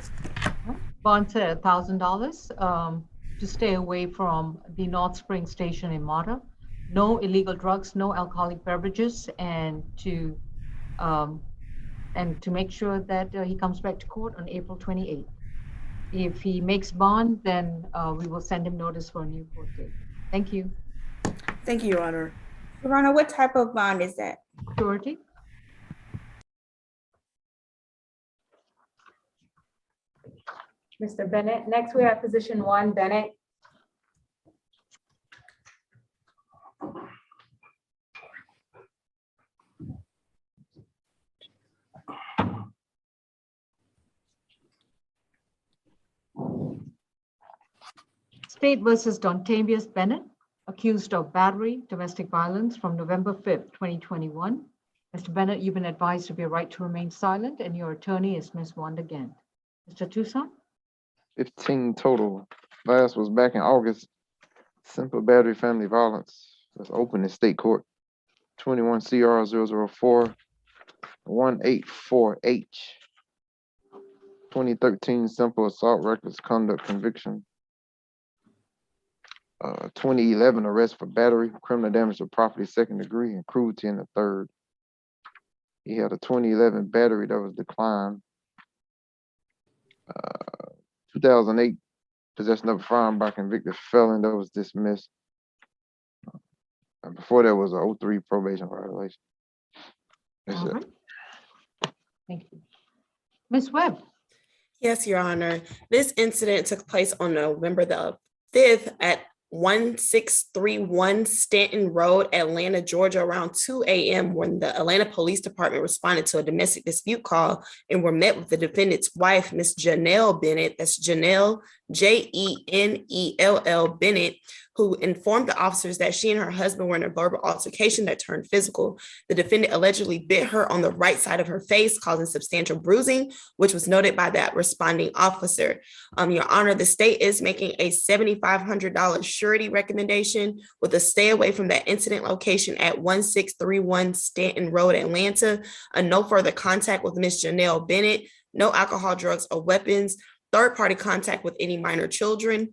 Bond to $1,000 to stay away from the North Spring station in MARTA. No illegal drugs, no alcoholic beverages, and to make sure that he comes back to court on April 28th. If he makes bond, then we will send him notice for a new court date. Thank you.
Thank you, Your Honor.
Your Honor, what type of bond is that?
Surety.
Mr. Bennett. Next, we have position 1, Bennett.
State versus Dontavius Bennett, accused of battery, domestic violence from November 5th, 2021. Mr. Bennett, you've been advised of your right to remain silent, and your attorney is Ms. Wanda Gant. Mr. Tucson?
15 total. Last was back in August. Simple battery family violence. That's open in state court. 21 CR 004 184H. 2013 simple assault reckless conduct conviction. 2011 arrest for battery, criminal damage to property second degree, and cruelty in the third. He had a 2011 battery that was declined. 2008 possession of a firearm by convicted felon that was dismissed. And before that was a 03 probation violation. That's
All
it.
right. Thank you. Ms. Webb?
Yes, Your Honor. This incident took place on November the 5th at 1631 Stanton Road, Atlanta, Georgia, around 2 a.m. when the Atlanta Police Department responded to a domestic dispute call and were met with the defendant's wife, Ms. Janelle Bennett. That's Janelle, Jennell Bennett, who informed the officers that she and her husband were in a verbal altercation that turned physical. The defendant allegedly bit her on the right side of her face, causing substantial bruising, which was noted by that responding officer. Your Honor, the state is making a $7,500 surety recommendation with a stay away from that incident location at 1631 Stanton Road, Atlanta, a no further contact with Ms. Janelle Bennett, no alcohol, drugs, or weapons, third-party contact with any minor children,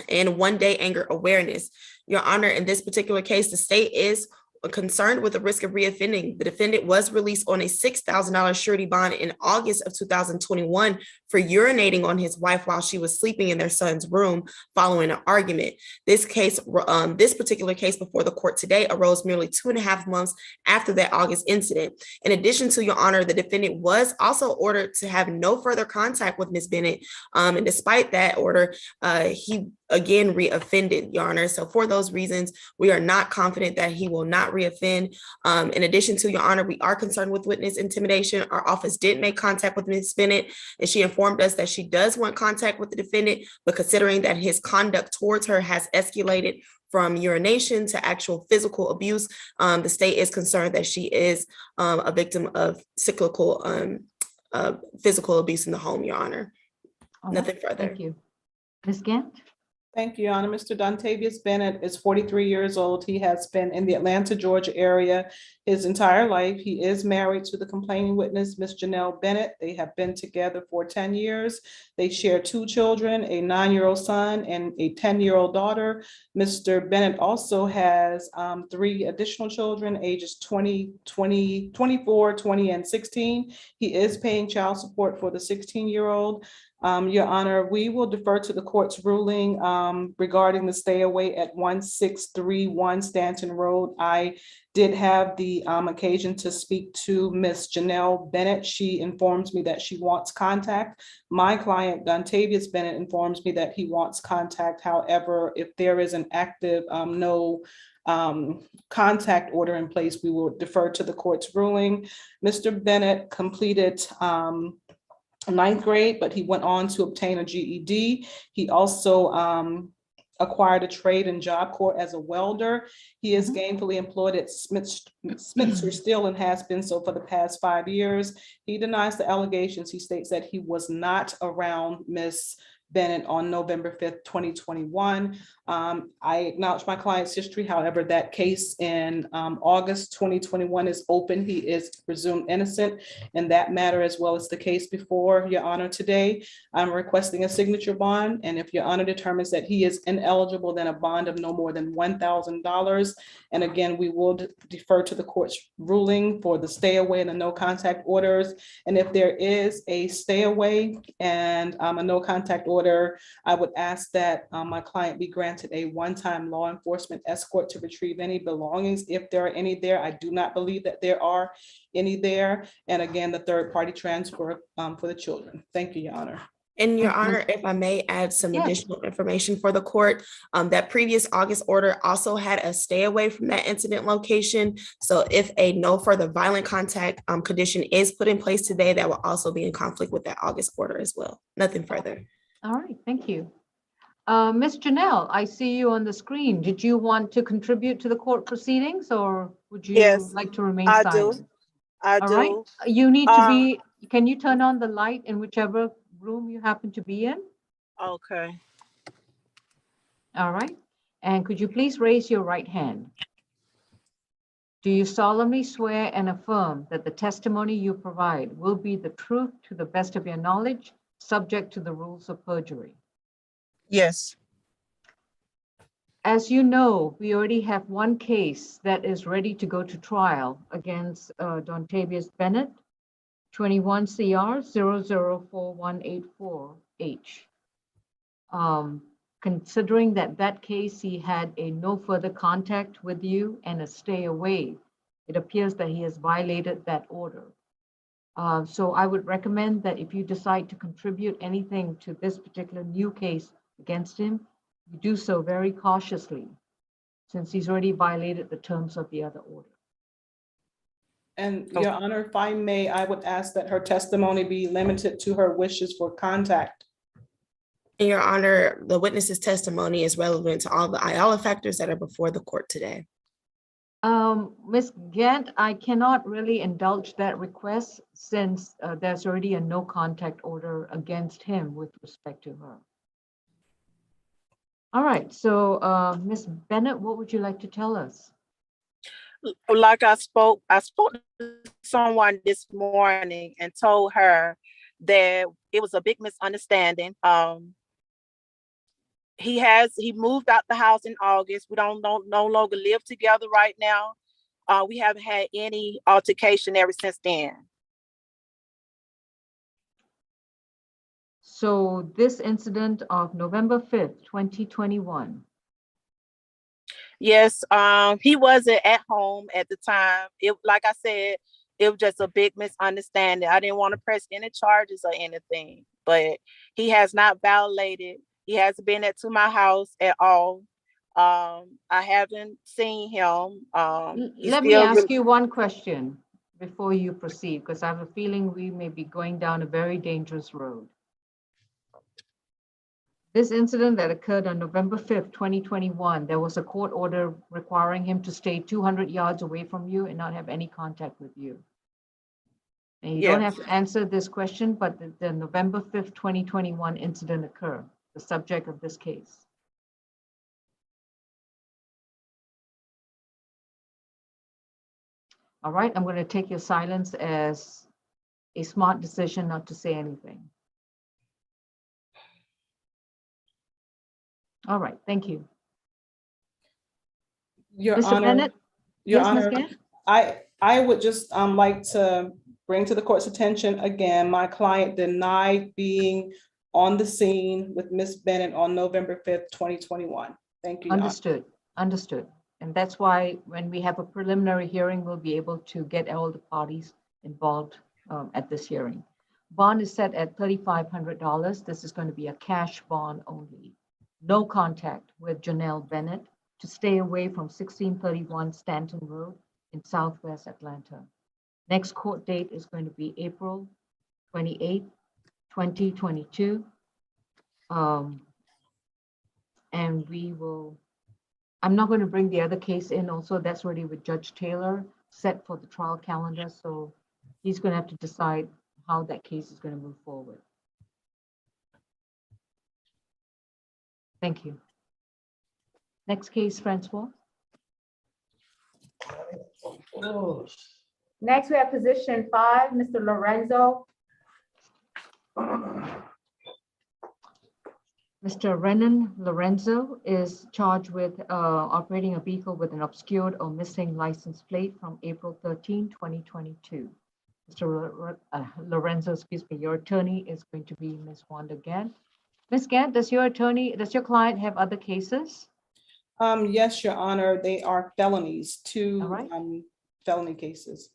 and 1 day anger awareness. Your Honor, in this particular case, the state is concerned with the risk of reoffending. The defendant was released on a $6,000 surety bond in August of 2021 for urinating on his wife while she was sleeping in their son's room following an argument. This particular case before the court today arose merely 2.5 months after that August incident. In addition to, Your Honor, the defendant was also ordered to have no further contact with Ms. Bennett. And despite that order, he again reoffended, Your Honor. So for those reasons, we are not confident that he will not reoffend. In addition to, Your Honor, we are concerned with witness intimidation. Our office did make contact with Ms. Bennett, and she informed us that she does want contact with the defendant, but considering that his conduct towards her has escalated from urination to actual physical abuse, the state is concerned that she is a victim of cyclical physical abuse in the home, Your Honor. Nothing further.
Thank you. Ms. Gant?
Thank you, Your Honor. Mr. Dontavius Bennett is 43 years old. He has been in the Atlanta, Georgia area his entire life. He is married to the complaining witness, Ms. Janelle Bennett. They have been together for 10 years. They share 2 children, a 9-year-old son and a 10-year-old daughter. Mr. Bennett also has 3 additional children, ages 24, 20, and 16. He is paying child support for the 16-year-old. Your Honor, we will defer to the court's ruling regarding the stay away at 1631 Stanton Road. I did have the occasion to speak to Ms. Janelle Bennett. She informs me that she wants contact. My client, Dontavius Bennett, informs me that he wants contact. However, if there is an active no contact order in place, we will defer to the court's ruling. Mr. Bennett completed 9th grade, but he went on to obtain a GED. He also acquired a trade in Job Corps as a welder. He is gainfully employed at Smithster Steel and has been so for the past 5 years. He denies the allegations. He states that he was not around Ms. Bennett on November 5th, 2021. I acknowledge my client's history. However, that case in August 2021 is open. He is presumed innocent in that matter, as well as the case before Your Honor today. I'm requesting a signature bond, and if Your Honor determines that he is ineligible, then a bond of no more than $1,000. And again, we will defer to the court's ruling for the stay away and the no contact orders. And if there is a stay away and a no contact order, I would ask that my client be granted a one-time law enforcement escort to retrieve any belongings, if there are any there. I do not believe that there are any there. And again, the third-party transfer for the children. Thank you, Your Honor.
And Your Honor, if I may add some additional information for the court, that previous August order also had a stay away from that incident location. So if a no further violent contact condition is put in place today, that will also be in conflict with that August order as well. Nothing further.
All right, thank you. Ms. Janelle, I see you on the screen. Did you want to contribute to the court proceedings or would you
Yes,
like to remain
I
silent?
do. I
All right.
do.
You need to be, can you turn on the light in whichever room you happen to be in?
Okay.
All right. And could you please raise your right hand? Do you solemnly swear and affirm that the testimony you provide will be the truth to the best of your knowledge, subject to the rules of perjury?
Yes.
As you know, we already have one case that is ready to go to trial against Dontavius Bennett, 21 CR 004184H. Considering that case, he had a no further contact with you and a stay away, it appears that he has violated that order. So I would recommend that if you decide to contribute anything to this particular new case against him, you do so very cautiously, since he's already violated the terms of the other order.
And Your Honor, if I may, I would ask that her testimony be limited to her wishes for contact.
In Your Honor, the witness's testimony is relevant to all the IALA factors that are before the court today.
Ms. Gant, I cannot really indulge that request since there's already a no contact order against him with respect to her. All right, so Ms. Bennett, what would you like to tell us?
Like I spoke to someone this morning and told her that it was a big misunderstanding. He moved out the house in August. We no longer live together right now. We haven't had any altercation ever since then.
So this incident of November 5th, 2021.
Yes, he wasn't at home at the time. Like I said, it was just a big misunderstanding. I didn't want to press any charges or anything, but he has not violated. He hasn't been to my house at all. I haven't seen him.
Let me ask you one question before you proceed, because I have a feeling we may be going down a very dangerous road. This incident that occurred on November 5th, 2021, there was a court order requiring him to stay 200 yards away from you and not have any contact with you. And you don't have to answer this question, but the November 5th, 2021 incident occurred, the subject of this case. All right, I'm going to take your silence as a smart decision not to say anything. All right, thank you.
Your
Mr.
Honor,
Bennett?
Your
Yes, Ms.
Honor,
Gant?
I would just like to bring to the court's attention again, my client denied being on the scene with Ms. Bennett on November 5th, 2021. Thank you, Your Honor.
Understood, understood. And that's why when we have a preliminary hearing, we'll be able to get all the parties involved at this hearing. Bond is set at $3,500. This is going to be a cash bond only. No contact with Janelle Bennett, to stay away from 1631 Stanton Road in Southwest Atlanta. Next court date is going to be April 28, 2022. And we will, I'm not going to bring the other case in also. That's already with Judge Taylor set for the trial calendar. So he's going to have to decide how that case is going to move forward. Thank you. Next case, Francois.
Next, we have position 5, Mr. Lorenzo.
Mr. Renan Lorenzo is charged with operating a vehicle with an obscured or missing license plate from April 13, 2022. Mr. Lorenzo, excuse me, your attorney is going to be Ms. Wanda Gant. Ms. Gant, does your client have other cases?
Yes, Your Honor, they are felonies, 2
right.
Felony cases.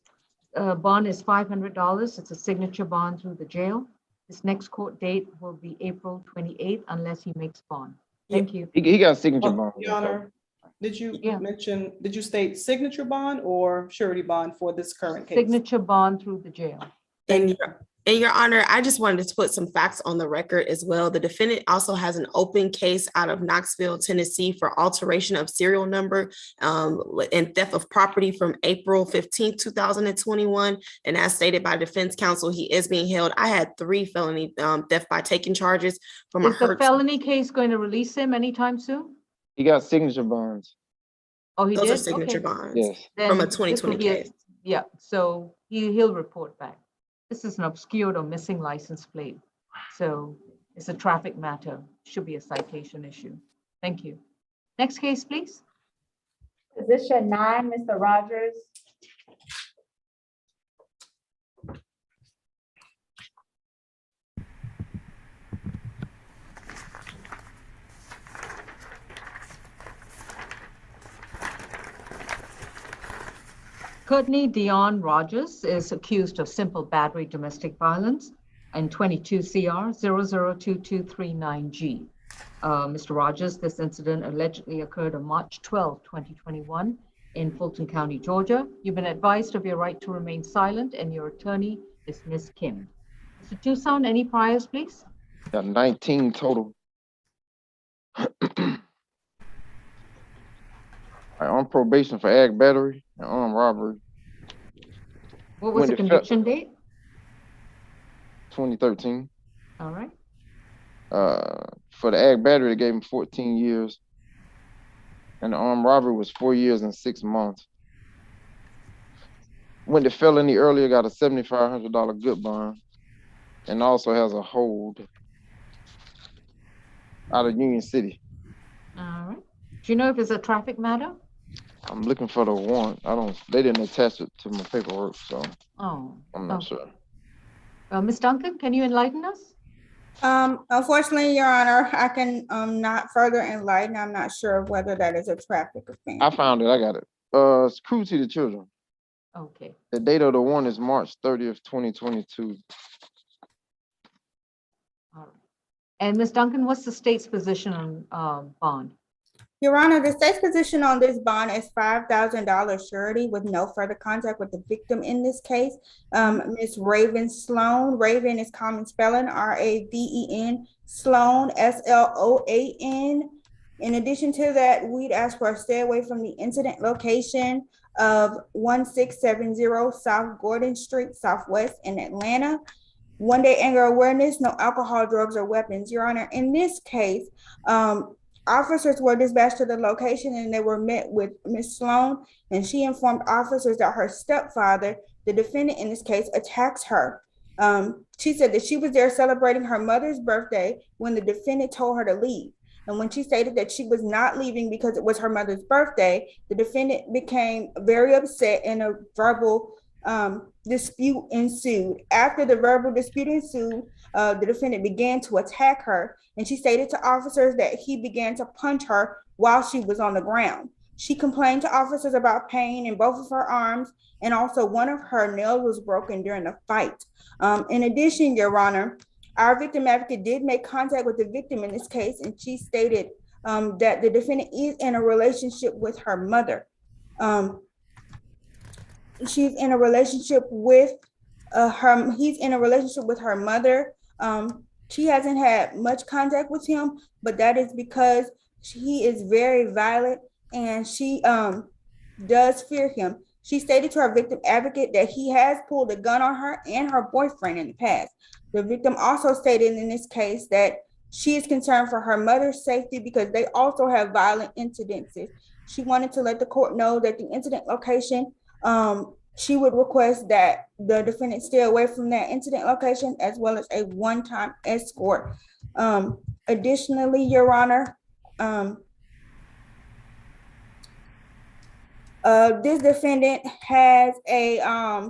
Bond is $500. It's a signature bond through the jail. His next court date will be April 28th unless he makes bond. Thank you.
He got a signature bond.
Your Honor, did you state signature bond or surety bond for this current case?
Signature bond through the jail.
In And Your Honor, I just wanted to put some facts on the record as well. The defendant also has an open case out of Knoxville, Tennessee for alteration of serial number and theft of property from April 15th, 2021. And as stated by defense counsel, he is being held. I had 3 felony theft by taking charges from a
Is the
Hertz.
felony case going to release him anytime soon?
He got signature bonds.
Oh, he
Those
did?
are signature
Okay.
bonds
Yes.
from a
Then this will
2020
be a-
case.
Yeah, so he'll report back. This is an obscured or missing license plate. So it's a traffic matter, should be a citation issue. Thank you. Next case, please.
Position 9, Mr. Rogers.
Courtney Dion Rogers is accused of simple battery domestic violence and 22 CR 002239G. Mr. Rogers, this incident allegedly occurred on March 12, 2021 in Fulton County, Georgia. You've been advised of your right to remain silent and your attorney is Ms. Kim. Mr. Tucson, any priors, please?
Got 19 total. On probation for ag battery and armed robbery.
What was
When
the
the
conviction date?
2013.
All right.
For the ag battery, they gave him 14 years. And the armed robbery was 4 years and 6 months. Went to felony earlier, got a $7,500 good bond. And also has a hold out of Union City.
All right. Do you know if it's a traffic matter?
I'm looking for the warrant. They didn't attach it to my paperwork, so
Oh,
I'm not
okay.
sure.
Ms. Duncan, can you enlighten us?
Unfortunately, Your Honor, I can not further enlighten. I'm not sure whether that is a traffic offense.
I found it, I got it. It's cruelty to children.
Okay.
The date of the warrant is March 30th, 2022.
All right. And Ms. Duncan, what's the state's position on bond?
Your Honor, the state's position on this bond is $5,000 surety with no further contact with the victim in this case. Ms. Raven Sloan. Raven is common spelling, Raven, Sloan, Sloan. In addition to that, we'd ask for a stay away from the incident location of 1670 South Gordon Street, Southwest in Atlanta. 1-day anger awareness, no alcohol, drugs, or weapons. Your Honor, in this case, officers were dispatched to the location and they were met with Ms. Sloan, and she informed officers that her stepfather, the defendant in this case, attacks her. She said that she was there celebrating her mother's birthday when the defendant told her to leave. And when she stated that she was not leaving because it was her mother's birthday, the defendant became very upset and a verbal dispute ensued. After the verbal dispute ensued, the defendant began to attack her, and she stated to officers that he began to punch her while she was on the ground. She complained to officers about pain in both of her arms, and also one of her nails was broken during the fight. In addition, Your Honor, our victim advocate did make contact with the victim in this case, and she stated that the defendant is in a relationship with her mother. She's in a relationship with he's in a relationship with her mother. She hasn't had much contact with him, but that is because he is very violent and she does fear him. She stated to our victim advocate that he has pulled a gun on her and her boyfriend in the past. The victim also stated in this case that she is concerned for her mother's safety because they also have violent incidences. She wanted to let the court know that the incident location, she would request that the defendant stay away from that incident location as well as a one-time escort. Additionally, Your Honor, this defendant has a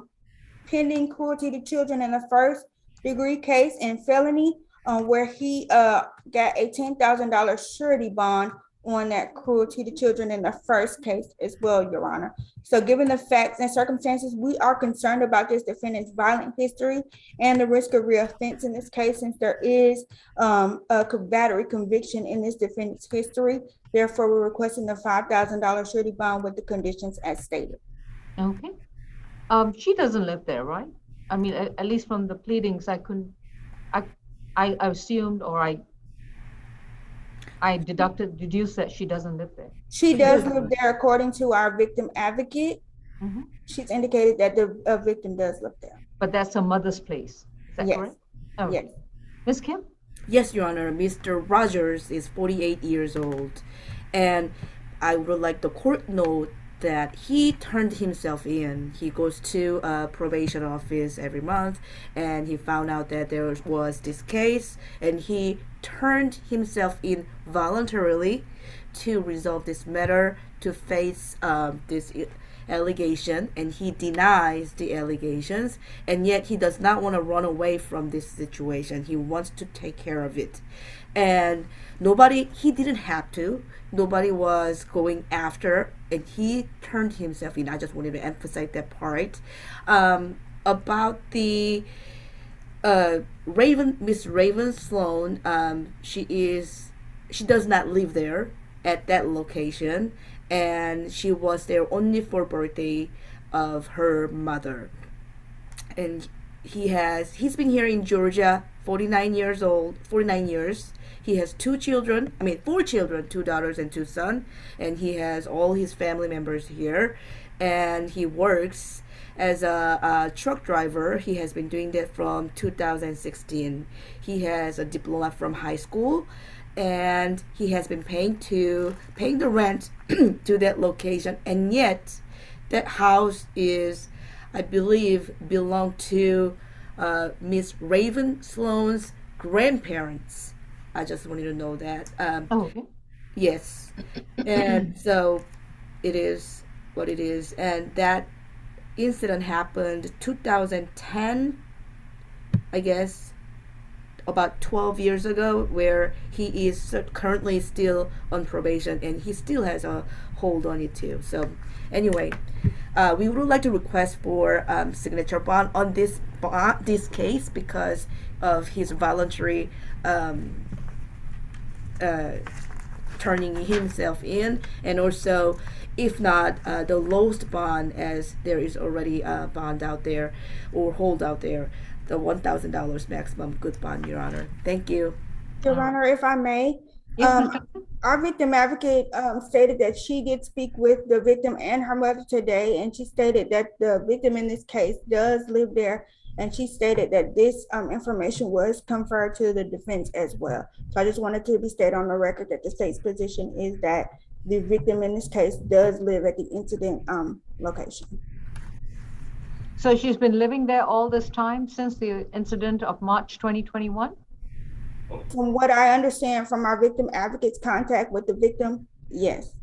pending cruelty to children in the first degree case and felony where he got a $10,000 surety bond on that cruelty to children in the first case as well, Your Honor. So given the facts and circumstances, we are concerned about this defendant's violent history and the risk of reoffense in this case, since there is a battery conviction in this defendant's history. Therefore, we're requesting the $5,000 surety bond with the conditions as stated.
Okay. She doesn't live there, right? I mean, at least from the pleadings, I couldn't, I assumed, or I deduced that she doesn't live there.
She
She
does
does.
live there according to our victim advocate.
Mhm.
She's indicated that the victim does live there.
But that's her mother's place. Is that
Yes.
correct? Oh,
Yes.
Ms. Kim?
Yes, Your Honor. Mr. Rogers is 48 years old, and I would like the court note that he turned himself in. He goes to a probation office every month, and he found out that there was this case, and he turned himself in voluntarily to resolve this matter, to face this allegation, and he denies the allegations, and yet he does not want to run away from this situation. He wants to take care of it, and he didn't have to, nobody was going after, and he turned himself in. I just wanted to emphasize that part. About the Miss Raven Sloan, she does not live there at that location, and she was there only for birthday of her mother. And he's been here in Georgia 49 years. He has four children, 2 daughters and 2 sons, and he has all his family members here, and he works as a truck driver. He has been doing that from 2016. He has a diploma from high school, and he has been paying the rent to that location, and yet that house is, I believe, belong to Miss Raven Sloan's grandparents. I just wanted to know that.
Okay.
Yes, and so it is what it is, and that incident happened 2010, I guess, about 12 years ago, where he is currently still on probation, and he still has a hold on it too. So anyway, we would like to request for signature bond on this case because of his voluntary turning himself in, and also, if not, the lowest bond, as there is already a bond out there or hold out there, the $1,000 maximum good bond, Your Honor. Thank you.
Your Honor, if I may,
Yes,
our victim advocate stated that she did speak with the victim and her mother today, and she stated that the victim in this case does live there, and she stated that this information was conferred to the defense as well. So I just wanted to be stated on the record that the state's position is that the victim in this case does live at the incident location.
So she's been living there all this time since the incident of March 2021?
From what I understand from our victim advocate's contact with the victim, yes.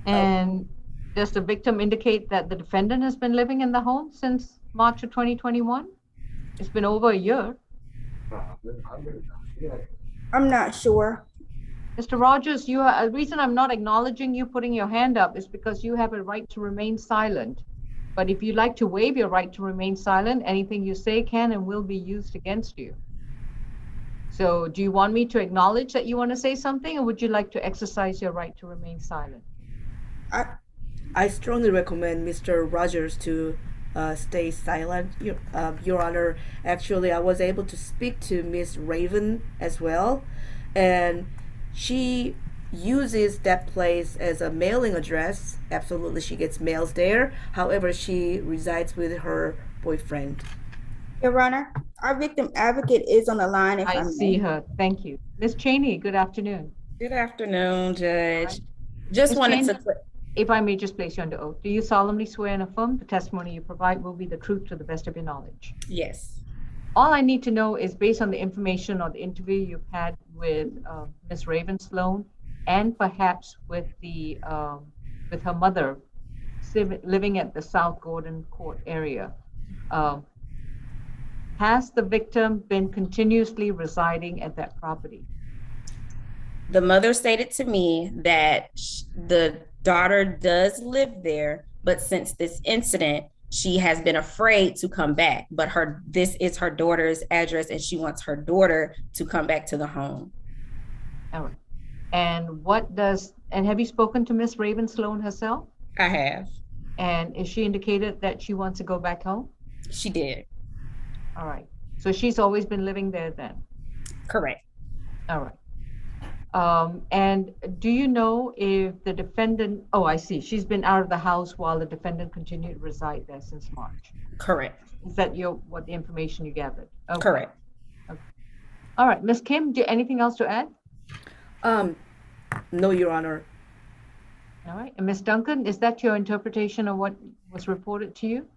And does the victim indicate that the defendant has been living in the home since March of 2021? It's been over a year.
I'm not sure.
Mr. Rogers, the reason I'm not acknowledging you putting your hand up is because you have a right to remain silent. But if you'd like to waive your right to remain silent, anything you say can and will be used against you. So do you want me to acknowledge that you want to say something, or would you like to exercise your right to remain silent?
I strongly recommend Mr. Rogers to stay silent, Your Honor. Actually, I was able to speak to Miss Raven as well, and she uses that place as a mailing address. Absolutely, she gets mails there. However, she resides with her boyfriend.
Your Honor, our victim advocate is on the line. If
I see her. Thank you. Ms. Cheney, good afternoon.
Good afternoon, Judge.
Right.
Just
Ms.
wanted
Cheney,
to.
if I may just place you under oath, do you solemnly swear and affirm the testimony you provide will be the truth to the best of your knowledge?
Yes.
All I need to know is, based on the information or the interview you've had with Ms. Raven Sloan, and perhaps with her mother living at the South Gordon Court area, has the victim been continuously residing at that property?
The mother stated to me that the daughter does live there, but since this incident, she has been afraid to come back. But this is her daughter's address, and she wants her daughter to come back to the home.
All right. And have you spoken to Ms. Raven Sloan herself?
I have.
And is she indicated that she wants to go back home?
She did.
All right. So she's always been living there then?
Correct.
All right. And do you know if the defendant, oh, I see, she's been out of the house while the defendant continued to reside there since March?
Correct.
Is that what the information you gathered? Okay.
Correct.
Okay. All right, Ms. Kim, anything else to add?
No, Your Honor.
All right, and Ms. Duncan, is that your interpretation of what was reported to you?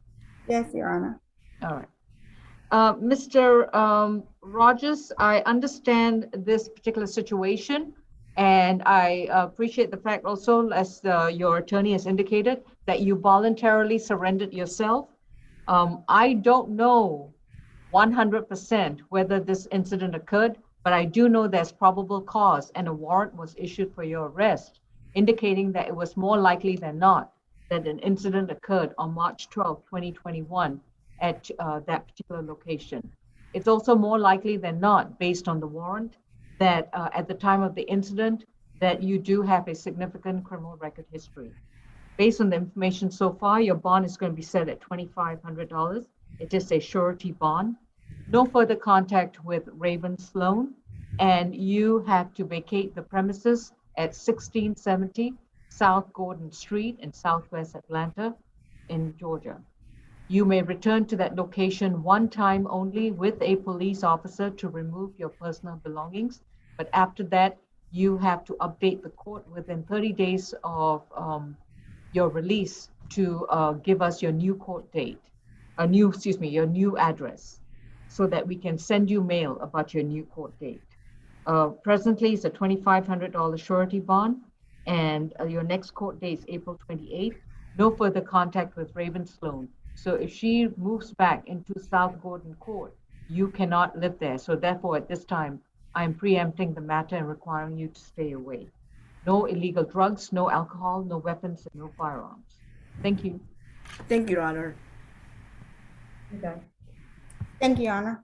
Yes, Your Honor.
All right. Mr. Rogers, I understand this particular situation, and I appreciate the fact also, as your attorney has indicated, that you voluntarily surrendered yourself. I don't know 100% whether this incident occurred, but I do know there's probable cause and a warrant was issued for your arrest, indicating that it was more likely than not that an incident occurred on March 12, 2021 at that particular location. It's also more likely than not, based on the warrant, that at the time of the incident, that you do have a significant criminal record history. Based on the information so far, your bond is going to be set at $2,500. It is a surety bond. No further contact with Raven Sloan, and you have to vacate the premises at 1670 South Gordon Street in Southwest Atlanta in Georgia. You may return to that location one time only with a police officer to remove your personal belongings. But after that, you have to update the court within 30 days of your release to give us your new court date, your new address, so that we can send you mail about your new court date. Presently, it's a $2,500 surety bond, and your next court date is April 28th. No further contact with Raven Sloan. So if she moves back into South Gordon Court, you cannot live there. So therefore, at this time, I'm preempting the matter and requiring you to stay away. No illegal drugs, no alcohol, no weapons, and no firearms. Thank you.
Thank you, Your Honor.
Okay.
Thank you, Your Honor.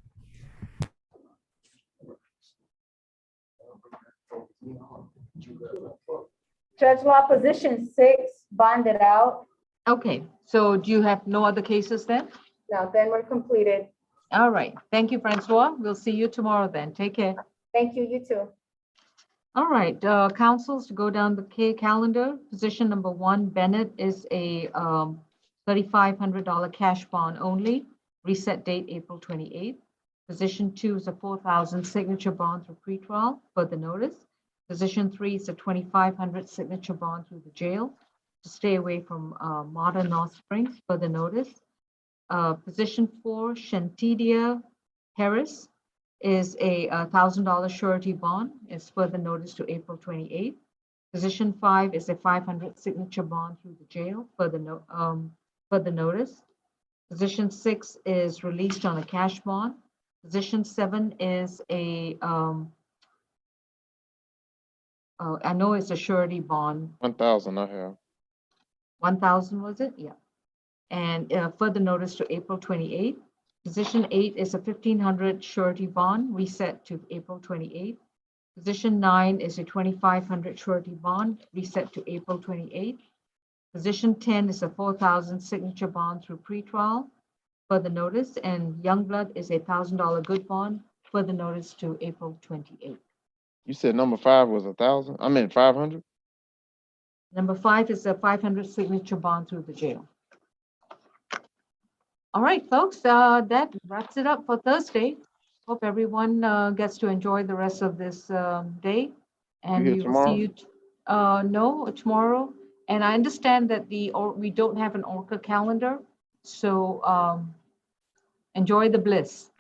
Judge Law Position 6, bonded out.
Okay, so do you have no other cases then?
No, then we're completed.
All right. Thank you, Francois. We'll see you tomorrow then. Take care.
Thank you, you too.
All right, councils, to go down the calendar. Position number 1, Bennett, is a $3,500 cash bond only. Reset date April 28th. Position 2 is a 4,000 signature bond through pretrial, further notice. Position 3 is a 2,500 signature bond through the jail to stay away from Modern North Springs, further notice. Position 4, Shantidia Harris, is a $1,000 surety bond, is further notice to April 28th. Position 5 is a 500 signature bond through the jail, further notice. Position 6 is released on a cash bond. Position 7 is a, I know it's a surety bond.
1,000 I have.
1,000 was it? Yeah. And further notice to April 28th. Position 8 is a 1,500 surety bond, reset to April 28th. Position 9 is a 2,500 surety bond, reset to April 28th. Position 10 is a 4,000 signature bond through pretrial, further notice. And Youngblood is a $1,000 good bond, further notice to April 28th.
You said number 5 was 1,000? I meant 500?
Number 5 is a 500 signature bond through the jail. All right, folks, that wraps it up for Thursday. Hope everyone gets to enjoy the rest of this day. And
here
we will
tomorrow?
see you, no, tomorrow. And I understand that we don't have an ORCA calendar, so enjoy the bliss.